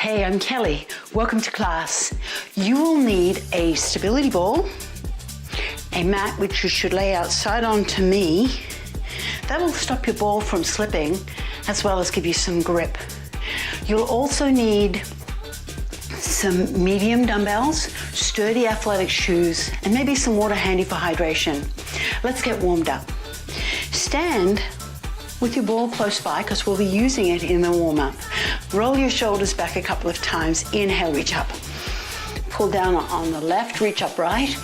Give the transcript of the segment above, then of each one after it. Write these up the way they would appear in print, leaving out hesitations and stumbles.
Hey, I'm Kelly. Welcome to class. You will need a stability ball, a mat which you should lay outside onto me. That will stop your ball from slipping as well as give you some grip. You'll also need some medium dumbbells, sturdy athletic shoes, and maybe some water handy for hydration. Let's get warmed up. Stand with your ball close by because we'll be using it in the warm-up. Roll your shoulders back a couple of times. Inhale, reach up. Pull down on the left, reach up right.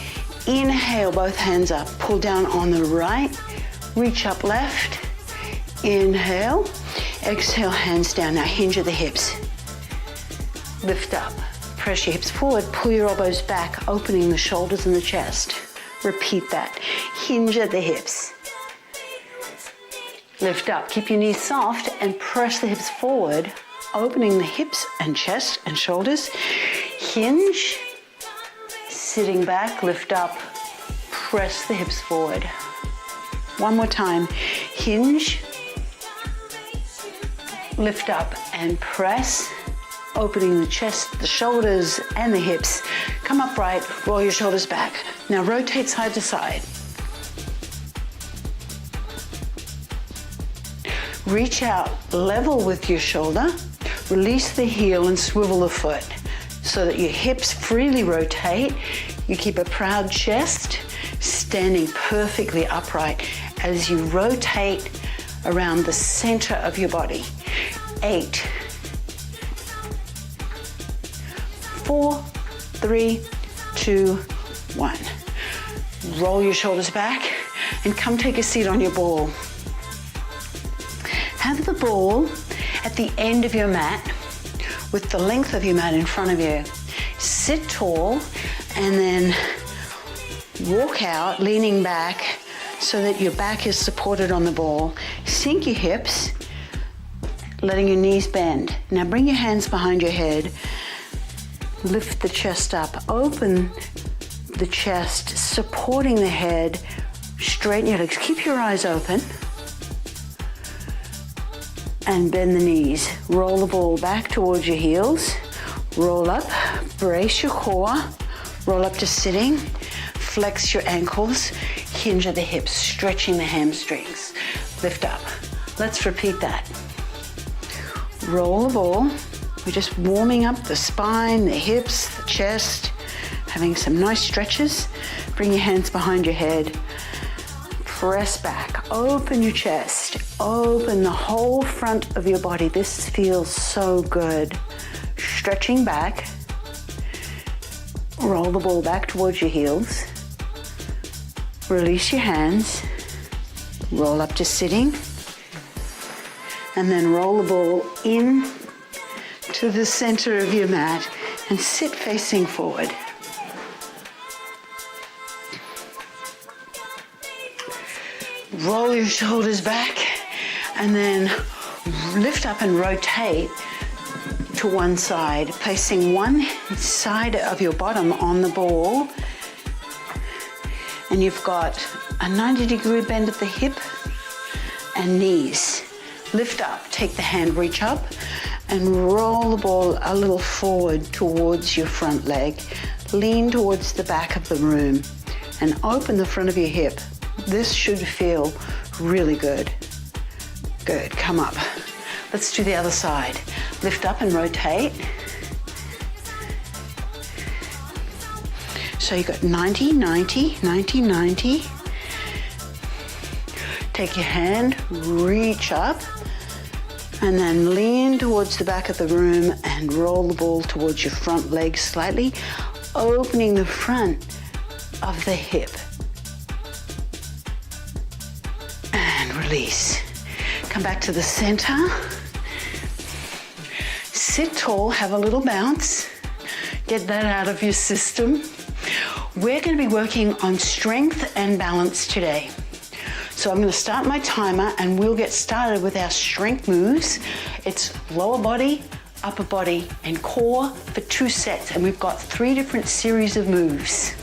Inhale, both hands up. Pull down on the right, reach up left. Inhale, exhale, hands down. Now hinge at the hips. Lift up, press your hips forward, pull your elbows back, opening the shoulders and the chest. Repeat that. Hinge at the hips. Lift up, keep your knees soft and press the hips forward, opening the hips and chest and shoulders. Hinge, sitting back, lift up, press the hips forward. One more time. Hinge, lift up and press, opening the chest, the shoulders and the hips. Come upright, roll your shoulders back. Now rotate side to side. Reach out level with your shoulder, release the heel and swivel the foot so that your hips freely rotate. You keep a proud chest, standing perfectly upright as you rotate around the center of your body. 8, 4, 3, 2, 1. Roll your shoulders back and come take a seat on your ball. Have the ball at the end of your mat with the length of your mat in front of you. Sit tall and then walk out leaning back so that your back is supported on the ball. Sink your hips, letting your knees bend. Now bring your hands behind your head. Lift the chest up. Open the chest, supporting the head. Straighten your legs. Keep your eyes open. And bend the knees. Roll the ball back towards your heels. Roll up, brace your core. Roll up to sitting. Flex your ankles. Hinge at the hips, stretching the hamstrings. Lift up. Let's repeat that. Roll the ball. We're just warming up the spine, the hips, the chest, having some nice stretches. Bring your hands behind your head. Press back, open your chest, open the whole front of your body. This feels so good. Stretching back, roll the ball back towards your heels. Release your hands, roll up to sitting, and then roll the ball in to the center of your mat and sit facing forward. Roll your shoulders back and then lift up and rotate to one side, placing one side of your bottom on the ball. And you've got a 90-degree bend at the hip and knees. Lift up, take the hand, reach up and roll the ball a little forward towards your front leg. Lean towards the back of the room and open the front of your hip. This should feel really good. Good, come up. Let's do the other side. Lift up and rotate. So you've got 90, 90, 90, 90. Take your hand, reach up, and then lean towards the back of the room and roll the ball towards your front leg slightly, opening the front of the hip. Release. Come back to the center. Sit tall, have a little bounce. Get that out of your system. We're going to be working on strength and balance today. So I'm going to start my timer and we'll get started with our strength moves. It's lower body, upper body, and core for 2 sets. And we've got 3 different series of moves.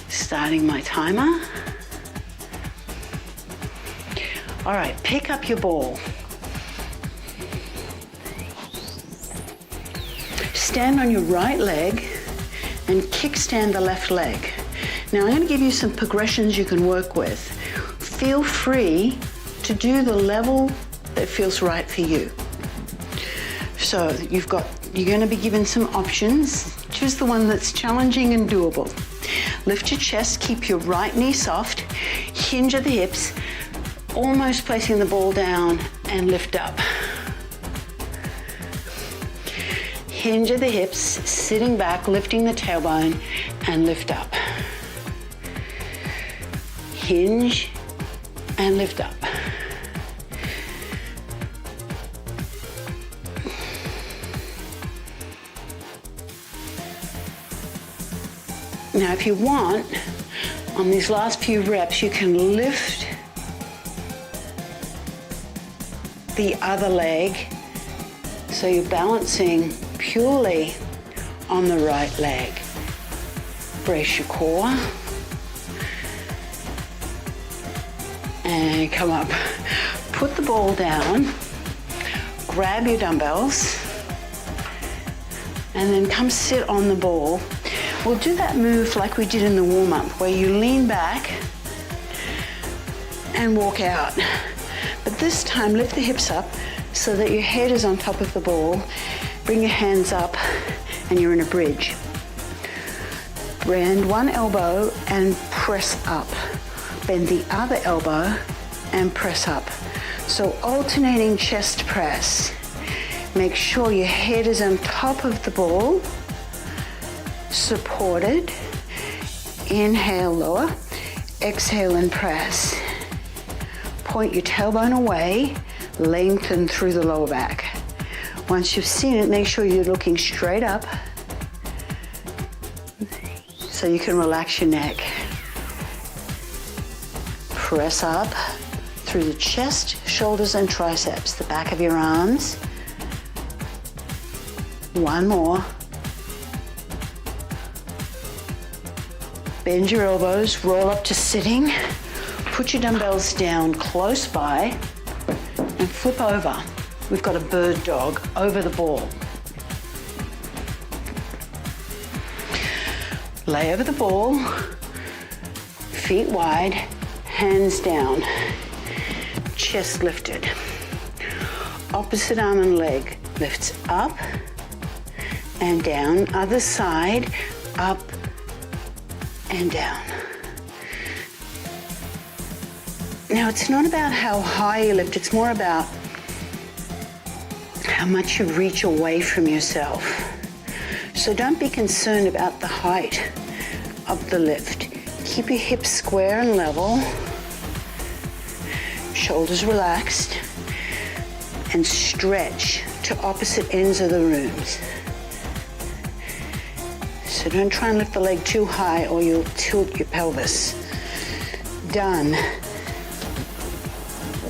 Starting my timer. All right, pick up your ball. stand on your right leg and kickstand the left leg. Now I'm going to give you some progressions you can work with. Feel free to do the level that feels right for you. So you're going to be given some options. Choose the one that's challenging and doable. Lift your chest, keep your right knee soft, hinge at the hips, almost placing the ball down and lift up. Hinge at the hips, sitting back, lifting the tailbone and lift up. Hinge and lift up. Now, if you want, on these last few reps, you can lift the other leg so you're balancing purely on the right leg. Brace your core and come up. Put the ball down, grab your dumbbells, and then come sit on the ball. We'll do that move like we did in the warm-up, where you lean back and walk out. But this time, lift the hips up so that your head is on top of the ball. Bring your hands up and you're in a bridge. Bend one elbow and press up. Bend the other elbow and press up. So alternating chest press. Make sure your head is on top of the ball. Supported. Inhale, lower. Exhale and press. Point your tailbone away, lengthen through the lower back. Once you've seen it, make sure you're looking straight up so you can relax your neck. Press up through the chest, shoulders and triceps, the back of your arms. One more. Bend your elbows, roll up to sitting. Put your dumbbells down close by and flip over. We've got a bird dog over the ball. Lay over the ball, feet wide, hands down, chest lifted. Opposite arm and leg lifts up and down. Other side, up and down. Now, it's not about how high you lift, it's more about how much you reach away from yourself. So don't be concerned about the height of the lift. Keep your hips square and level, shoulders relaxed, and stretch to opposite ends of the rooms. So don't try and lift the leg too high or you'll tilt your pelvis. Done.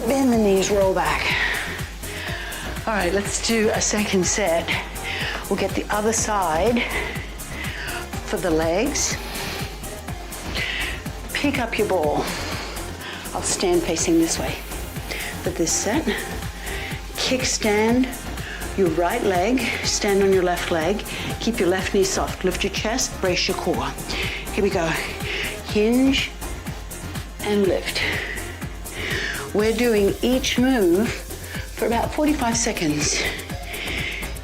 Bend the knees, roll back. All right, let's do a second set. We'll get the other side for the legs. Pick up your ball. I'll stand facing this way for this set. Kickstand your right leg, stand on your left leg. Keep your left knee soft. Lift your chest, brace your core. Here we go. Hinge and lift. We're doing each move for about 45 seconds.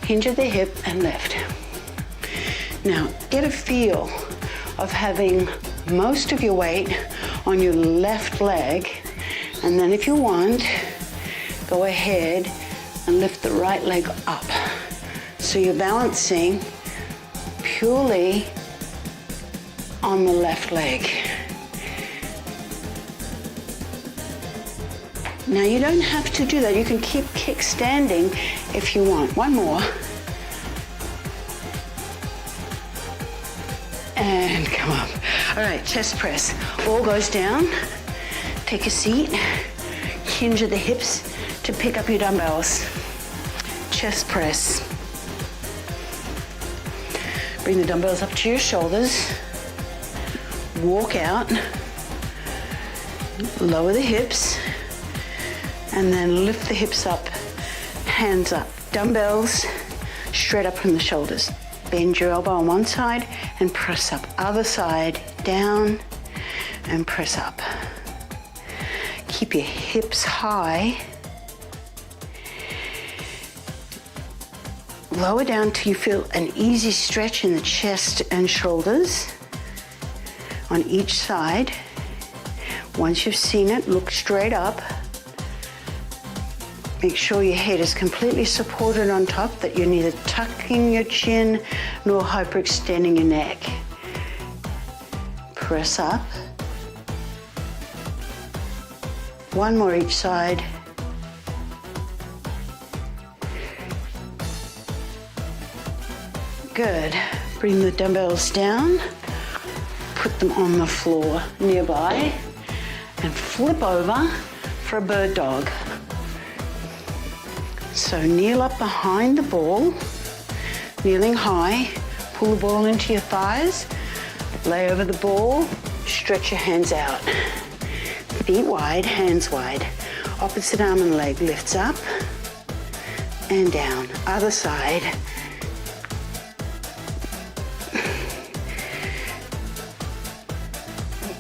Hinge at the hip and lift. Now, get a feel of having most of your weight on your left leg, and then if you want, go ahead and lift the right leg up. So you're balancing purely on the left leg. Now you don't have to do that. You can keep kickstanding if you want. One more. And come up. All right, chest press. Ball goes down. Take a seat. Hinge at the hips to pick up your dumbbells. Chest press. Bring the dumbbells up to your shoulders. Walk out. Lower the hips. And then lift the hips up, hands up. Dumbbells straight up from the shoulders. Bend your elbow on one side and press up. Other side, down and press up. Keep your hips high. Lower down till you feel an easy stretch in the chest and shoulders on each side. Once you've seen it, look straight up. Make sure your head is completely supported on top, that you're neither tucking your chin nor hyperextending your neck. Press up. One more each side. Good. Bring the dumbbells down, put them on the floor nearby, and flip over for a bird dog. So kneel up behind the ball, kneeling high, pull the ball into your thighs, lay over the ball, stretch your hands out. Feet wide, hands wide. Opposite arm and leg lifts up and down. Other side.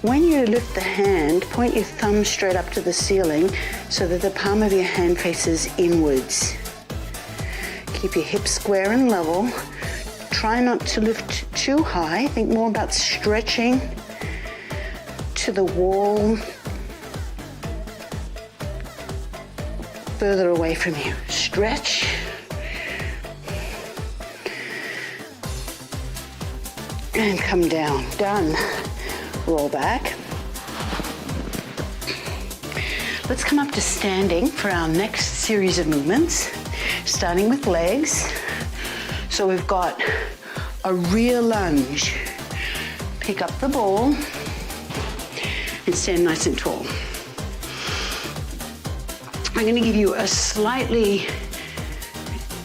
When you lift the hand, point your thumb straight up to the ceiling so that the palm of your hand faces inwards. Keep your hips square and level. Try not to lift too high. Think more about stretching to the wall further away from you. Stretch. And come down. Done. Roll back. Let's come up to standing for our next series of movements, starting with legs. So we've got a rear lunge. Pick up the ball and stand nice and tall. I'm going to give you a slightly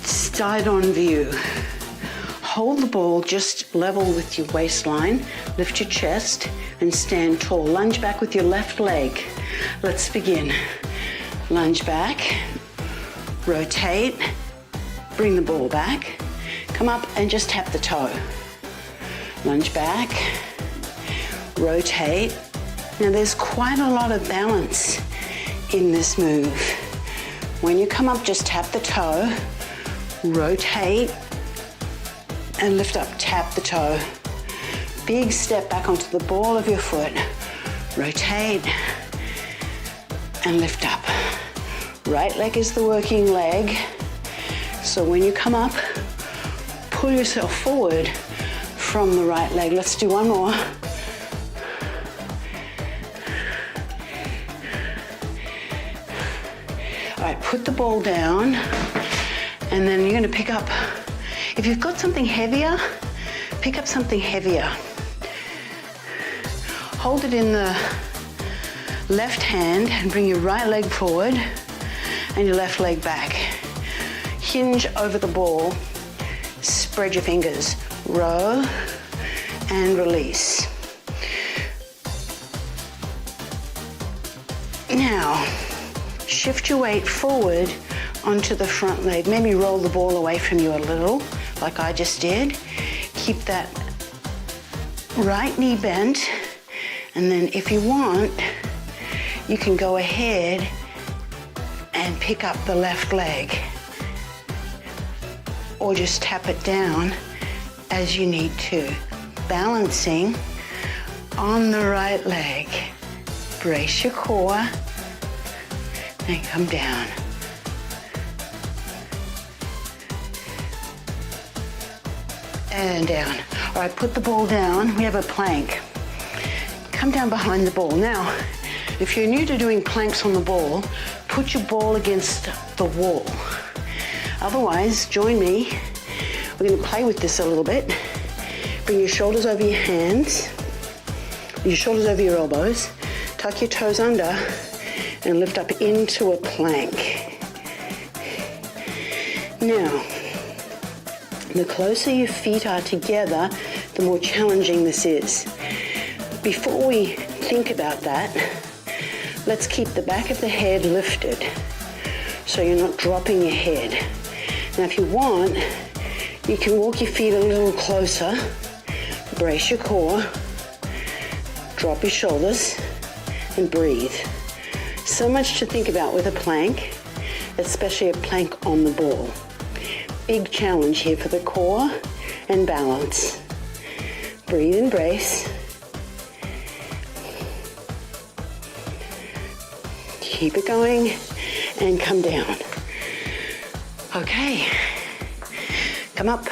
side-on view. Hold the ball just level with your waistline, lift your chest, and stand tall. Lunge back with your left leg. Let's begin. Lunge back, rotate, bring the ball back, come up and just tap the toe. Lunge back, rotate. Now there's quite a lot of balance in this move. When you come up, just tap the toe, rotate, and lift up, tap the toe. Big step back onto the ball of your foot. Rotate and lift up. Right leg is the working leg. So when you come up, pull yourself forward from the right leg. Let's do one more. All right, put the ball down, and then you're gonna pick up. If you've got something heavier, pick up something heavier. Hold it in the left hand and bring your right leg forward and your left leg back. Hinge over the ball, spread your fingers, row and release. Now, shift your weight forward onto the front leg. Maybe roll the ball away from you a little, like I just did. Keep that right knee bent, and then if you want, you can go ahead and pick up the left leg, or just tap it down as you need to. Balancing on the right leg. Brace your core and come down. And down. All right, put the ball down. We have a plank. Come down behind the ball. Now, if you're new to doing planks on the ball, put your ball against the wall. Otherwise, join me. We're going to play with this a little bit. Bring your shoulders over your hands, your shoulders over your elbows, tuck your toes under, and lift up into a plank. Now, the closer your feet are together, the more challenging this is. Before we think about that, let's keep the back of the head lifted so you're not dropping your head. Now, if you want, You can walk your feet a little closer, brace your core, drop your shoulders, and breathe. So much to think about with a plank, especially a plank on the ball. Big challenge here for the core and balance. Breathe and brace. Keep it going and come down. Okay, come up.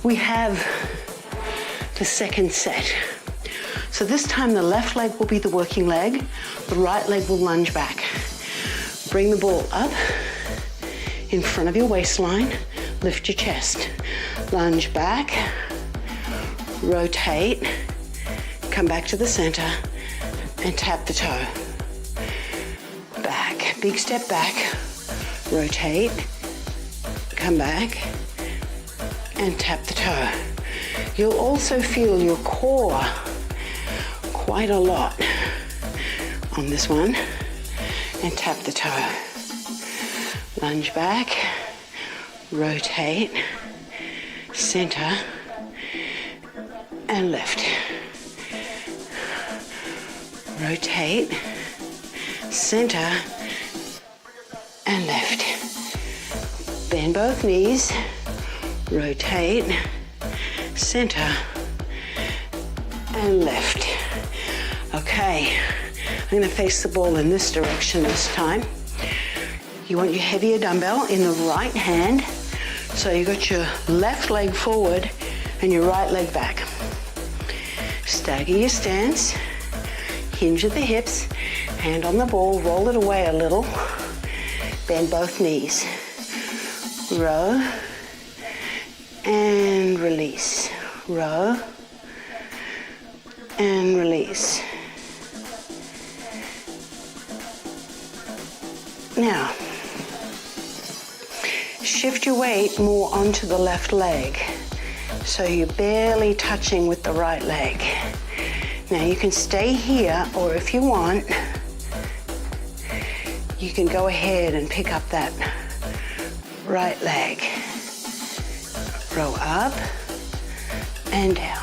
We have the second set. So this time the left leg will be the working leg, the right leg will lunge back. Bring the ball up in front of your waistline, lift your chest. Lunge back, rotate, come back to the center and tap the toe. Back, big step back, rotate, come back and tap the toe. You'll also feel your core quite a lot on this one, and tap the toe. Lunge back, rotate, center, and lift. Rotate, center, and lift. Bend both knees, rotate, center, and lift. Okay, I'm going to face the ball in this direction this time. You want your heavier dumbbell in the right hand, so you got your left leg forward and your right leg back. Stagger your stance, hinge at the hips, hand on the ball, roll it away a little, bend both knees. Row and release. Row and release. Now, shift your weight more onto the left leg, so you're barely touching with the right leg. Now you can stay here, or if you want, you can go ahead and pick up that right leg. Row up and down.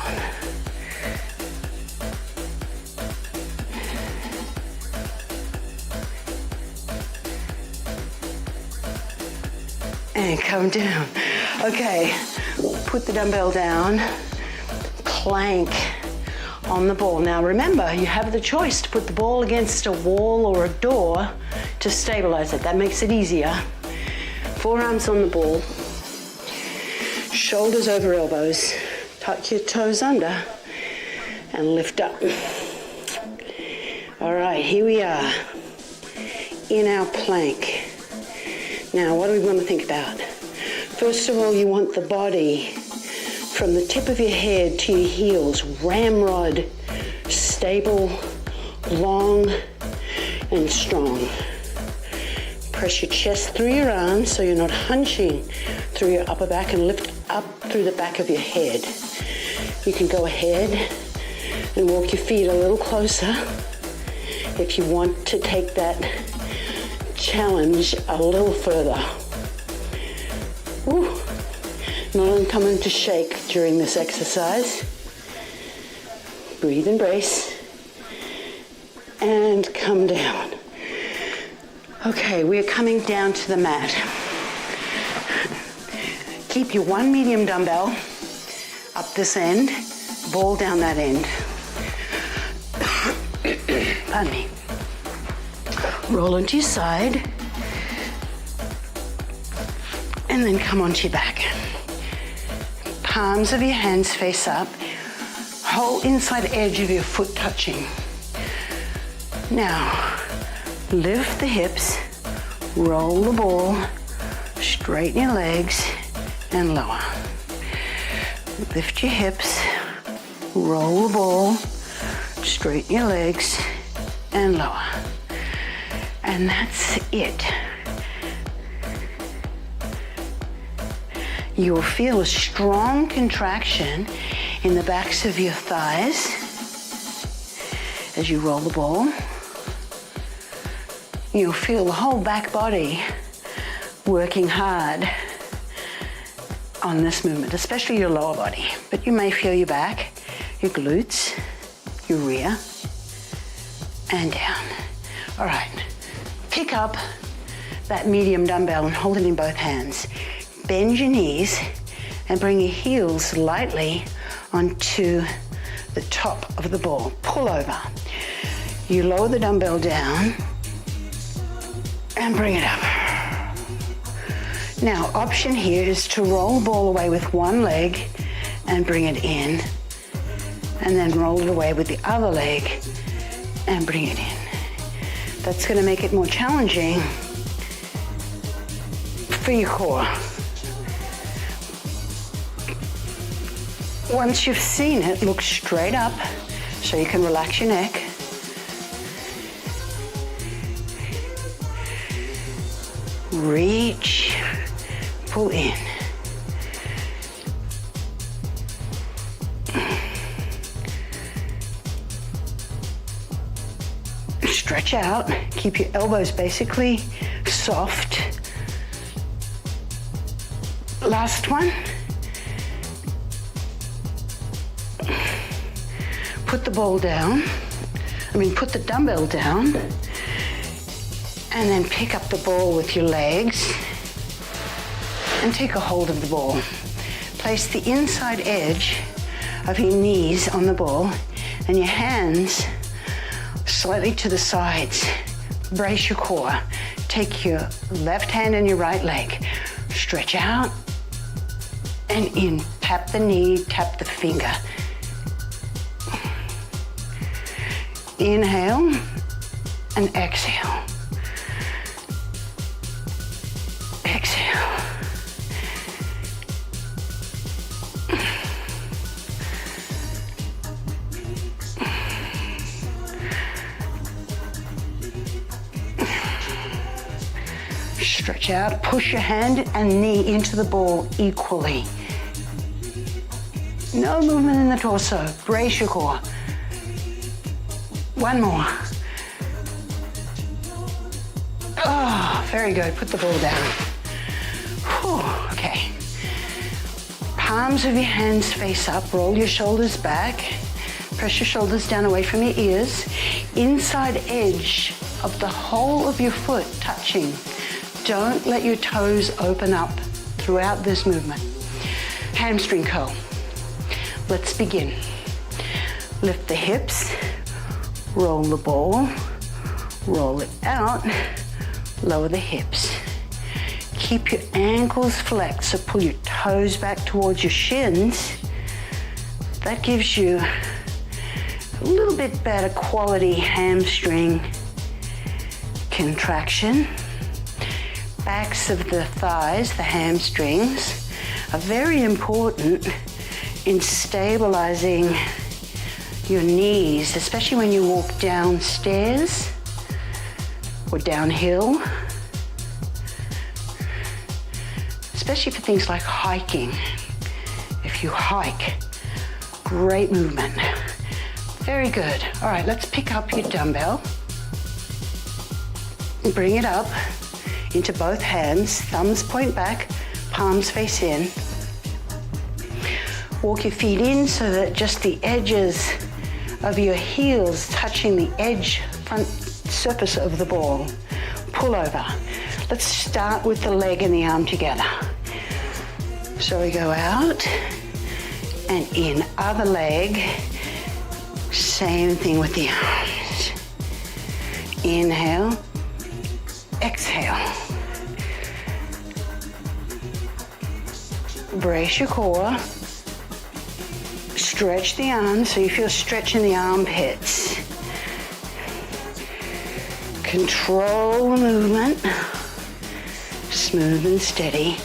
And come down. Okay, put the dumbbell down, plank on the ball. Now remember, you have the choice to put the ball against a wall or a door to stabilize it. That makes it easier. Forearms on the ball, shoulders over elbows, tuck your toes under and lift up. All right, here we are in our plank. Now, what do we want to think about? First of all, you want the body from the tip of your head to your heels, ramrod, stable, long, and strong. Press your chest through your arms so you're not hunching through your upper back, and lift up through the back of your head. You can go ahead and walk your feet a little closer if you want to take that challenge a little further. Ooh. Not uncommon to shake during this exercise. Breathe and brace and come down. Okay, we're coming down to the mat. Keep your one medium dumbbell up this end, ball down that end. Pardon me. Roll onto your side and then come onto your back. Palms of your hands face up, whole inside edge of your foot touching. Now, lift the hips, roll the ball, straighten your legs, and lower. Lift your hips, roll the ball, straighten your legs, and lower. And that's it. You'll feel a strong contraction in the backs of your thighs as you roll the ball. You'll feel the whole back body working hard on this movement, especially your lower body, but you may feel your back, your glutes, your rear, and down. All right, pick up that medium dumbbell and hold it in both hands. Bend your knees and bring your heels lightly onto the top of the ball. Pull over. You lower the dumbbell down and bring it up. Now, option here is to roll the ball away with one leg and bring it in, and then roll it away with the other leg and bring it in. That's going to make it more challenging for your core. Once you've seen it, look straight up so you can relax your neck. Reach, pull in. Stretch out, keep your elbows basically soft. Last one. Put the ball down, put the dumbbell down, and then pick up the ball with your legs and take a hold of the ball. Place the inside edge of your knees on the ball and your hands slightly to the sides. Brace your core. Take your left hand and your right leg. Stretch out and in. Tap the knee, tap the finger. Inhale and exhale. Exhale. Stretch out, push your hand and knee into the ball equally. No movement in the torso. Brace your core. One more. Oh, very good. Put the ball down. Whew, okay. Palms of your hands face up. Roll your shoulders back. Press your shoulders down away from your ears. Inside edge of the whole of your foot touching. Don't let your toes open up throughout this movement. Hamstring curl. Let's begin. Lift the hips. Roll the ball, roll it out, lower the hips. Keep your ankles flexed, so pull your toes back towards your shins. That gives you a little bit better quality hamstring contraction. Backs of the thighs, the hamstrings, are very important in stabilizing your knees, especially when you walk downstairs or downhill, especially for things like hiking. If you hike, great movement. Very good. All right, let's pick up your dumbbell and bring it up into both hands. Thumbs point back, palms face in. Walk your feet in so that just the edges of your heels touching the edge front surface of the ball. Pull over. Let's start with the leg and the arm together. So we go out and in. Other leg. Same thing with the arms. Inhale. Exhale. Brace your core. Stretch the arms so you feel stretch in the armpits. Control the movement. Smooth and steady.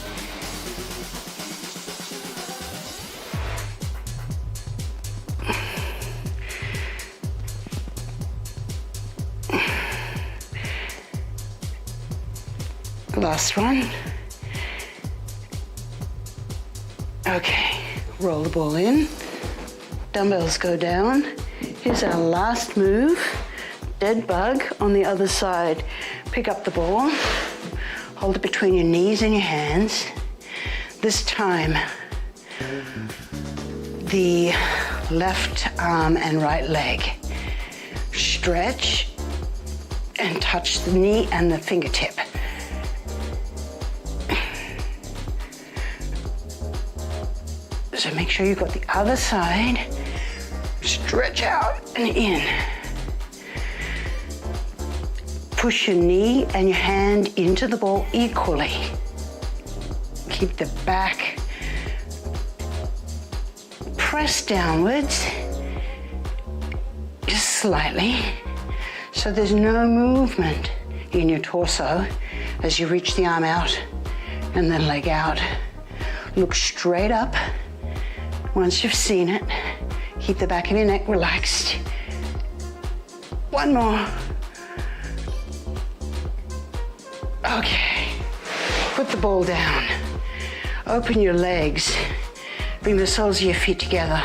Last one. Okay, roll the ball in. Dumbbells go down. Here's our last move. Dead bug on the other side. Pick up the ball. Hold it between your knees and your hands. This time, the left arm and right leg. Stretch and touch the knee and the fingertip. So make sure you've got the other side. Stretch out and in. Push your knee and your hand into the ball equally. Keep the back pressed downwards, just slightly, so there's no movement in your torso as you reach the arm out and then leg out. Look straight up. Once you've seen it, keep the back of your neck relaxed. One more. Okay, put the ball down. Open your legs. Bring the soles of your feet together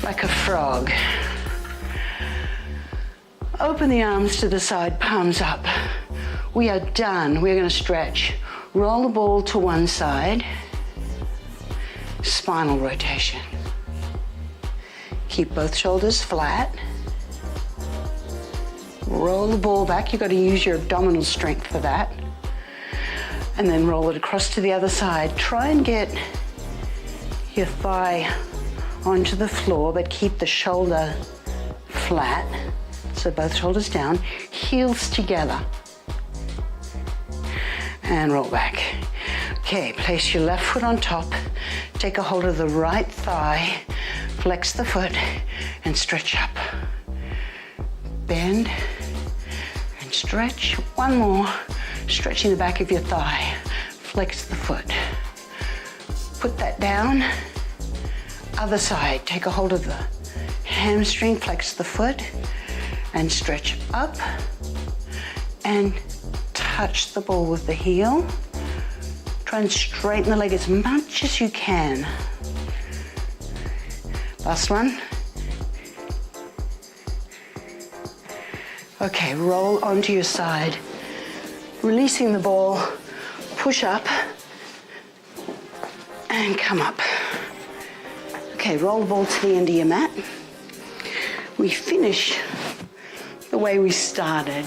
like a frog. Open the arms to the side, palms up. We are done. We're going to stretch. Roll the ball to one side. Spinal rotation. Keep both shoulders flat. Roll the ball back. You've got to use your abdominal strength for that. And then roll it across to the other side. Try and get your thigh onto the floor, but keep the shoulder flat. So both shoulders down, heels together. And roll back. Okay, place your left foot on top. Take a hold of the right thigh. Flex the foot and stretch up. Bend and stretch. One more. Stretching the back of your thigh. Flex the foot. Put that down. Other side. Take a hold of the hamstring. Flex the foot and stretch up and touch the ball with the heel. Try and straighten the leg as much as you can. Last one. Okay, roll onto your side. Releasing the ball, push up and come up. Okay, roll the ball to the end of your mat. We finish the way we started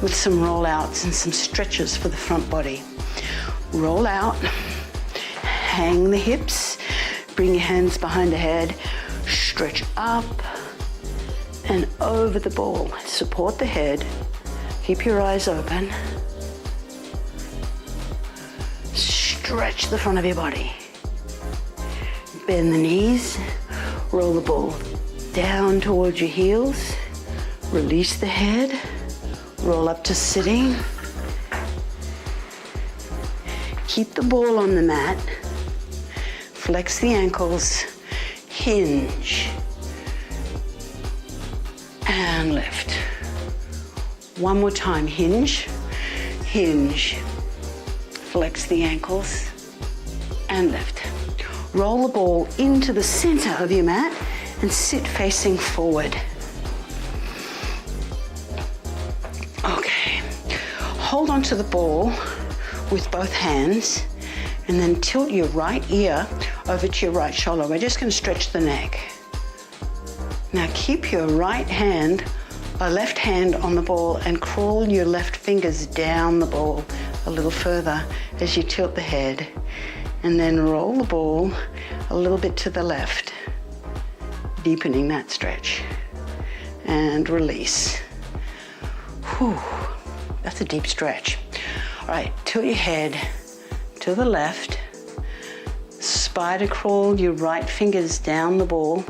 with some rollouts and some stretches for the front body. Roll out, hang the hips, bring your hands behind the head, stretch up and over the ball. Support the head, keep your eyes open. Stretch the front of your body. Bend the knees, roll the ball down towards your heels, release the head, roll up to sitting. Keep the ball on the mat, flex the ankles, hinge, and lift. One more time, hinge, hinge, flex the ankles, and lift. Roll the ball into the center of your mat and sit facing forward. Okay, hold onto the ball with both hands and then tilt your right ear over to your right shoulder. We're just going to stretch the neck. Now keep your left hand on the ball and crawl your left fingers down the ball a little further as you tilt the head, and then roll the ball a little bit to the left, deepening that stretch, and release. Whew, that's a deep stretch. All right, tilt your head to the left, spider crawl your right fingers down the ball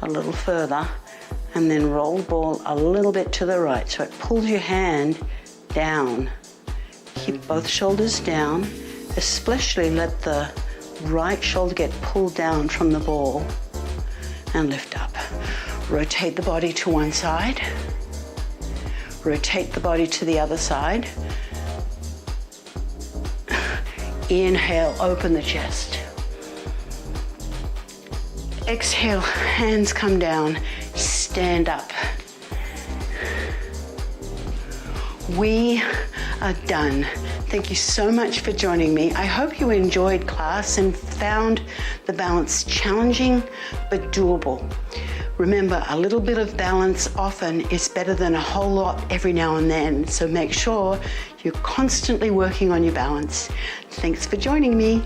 a little further, and then roll the ball a little bit to the right so it pulls your hand down. Keep both shoulders down, especially let the right shoulder get pulled down from the ball, and lift up. Rotate the body to one side, rotate the body to the other side. Inhale, open the chest. Exhale, hands come down, stand up. We are done. Thank you so much for joining me. I hope you enjoyed class and found the balance challenging but doable. Remember, a little bit of balance often is better than a whole lot every now and then, so make sure you're constantly working on your balance. Thanks for joining me.